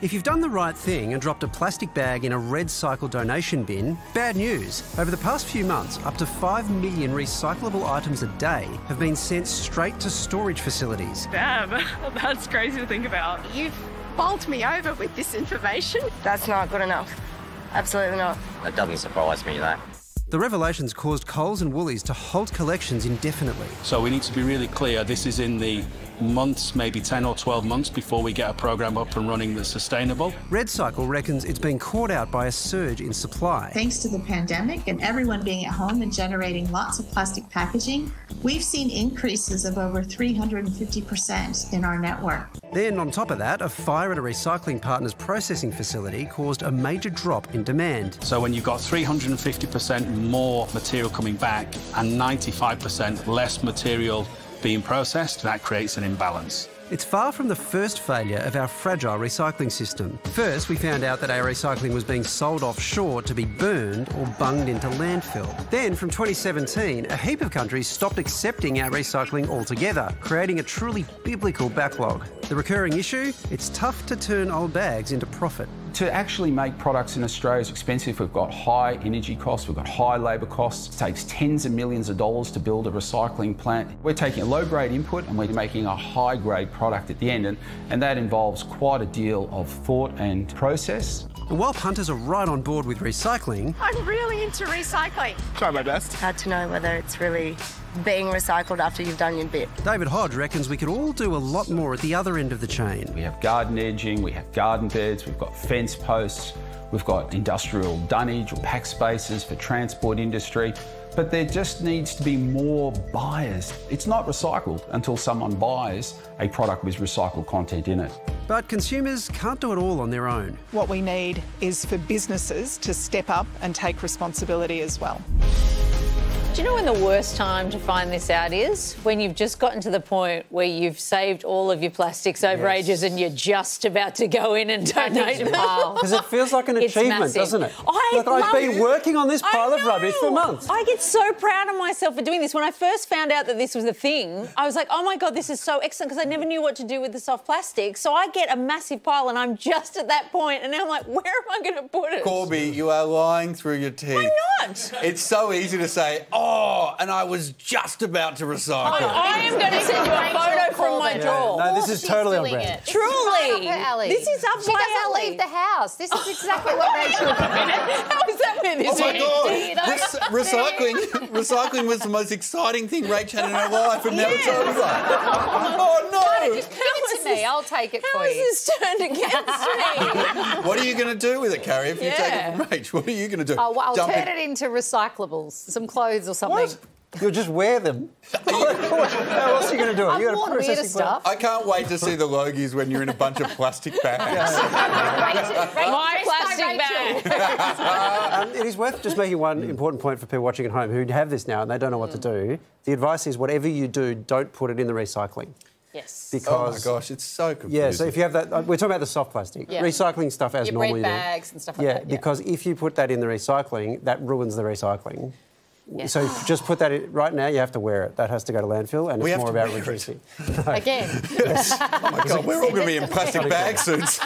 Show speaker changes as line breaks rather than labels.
If you've done the right thing and dropped a plastic bag in a REDcycle donation bin, bad news. Over the past few months, up to 5 million recyclable items a day have been sent straight to storage facilities.
Damn, that's crazy to think about.
You've bowled me over with this information.
That's not good enough. Absolutely not.
That doesn't surprise me, that.
The revelations caused Coles and Woolies to halt collections indefinitely.
So we need to be really clear, this is in the months, maybe 10 or 12 months before we get a program up and running that's sustainable.
REDcycle reckons it's been caught out by a surge in supply.
Thanks to the pandemic and everyone being at home and generating lots of plastic packaging, we've seen increases of over 350% in our network.
Then, on top of that, a fire at a recycling partner's processing facility caused a major drop in demand.
So when you've got 350% more material coming back and 95% less material being processed, that creates an imbalance.
It's far from the first failure of our fragile recycling system. First, we found out that our recycling was being sold offshore to be burned or bunged into landfill. Then, from 2017, a heap of countries stopped accepting our recycling altogether, creating a truly biblical backlog. The recurring issue? It's tough to turn old bags into profit.
To actually make products in Australia is expensive. We've got high energy costs, we've got high labour costs. It takes tens of millions of dollars to build a recycling plant. We're taking a low-grade input and we're making a high-grade product at the end, and that involves quite a deal of thought and process.
And while punters are right on board with recycling,
I'm really into recycling.
Try my best.
Hard to know whether it's really being recycled after you've done your bit.
David Hodge reckons we could all do a lot more at the other end of the chain.
We have garden edging, we have garden beds, we've got fence posts, we've got industrial dunnage or pack spaces for transport industry, but there just needs to be more buyers. It's not recycled until someone buys a product with recycled content in it.
But consumers can't do it all on their own.
What we need is for businesses to step up and take responsibility as well.
Do you know when the worst time to find this out is? When you've just gotten to the point where you've saved all of your plastics over ages and you're just about to go in and donate them.
Because it feels like an achievement, doesn't it? I've been working on this pile of rubbish for months.
I get so proud of myself for doing this. When I first found out that this was a thing, I was like, oh my God, this is so excellent, because I never knew what to do with the soft plastic. So I get a massive pile and I'm just at that point, and now I'm like, where am I going to put it?
Corby, you are lying through your teeth.
I'm not.
It's so easy to say, oh, and I was just about to recycle.
I am going to send you a photo from my drawer.
No, this is totally on brand.
Truly.
This
is up
she
my
doesn't
alley.
leave the house. This is exactly what Rachel did.
How is that with this?
Oh my God! Recycling was the most exciting thing Rach had in her life, and now it's over. Oh no!
Just give it to me. I'll take it for you.
How is this turned against me?
What are you going to do with it, Carrie? If you take it from Rach, what are you going to do?
Oh, well, I'll turn it into recyclables, some clothes or something.
What? You'll just wear them. How else are you going to do it?
I've worn weirder stuff.
I can't wait to see the Logies when you're in a bunch of plastic bags.
My plastic bag.
It is worth just making one important point for people watching at home who have this now and they don't know what to do. The advice is whatever you do, don't put it in the recycling.
Yes.
Because,
oh my gosh, it's so confusing.
Yeah, so if you have that, we're talking about the soft plastic.
Yeah.
Recycling stuff as
your
normally
bread bags and stuff like that.
Yeah, because if you put that in the recycling, that ruins the recycling.
Yes.
So just put that in, right now, you have to wear it. That has to go to landfill, and it's more about reducing.
Again.
Yes.
Oh my God, we're all going to be in plastic bag suits.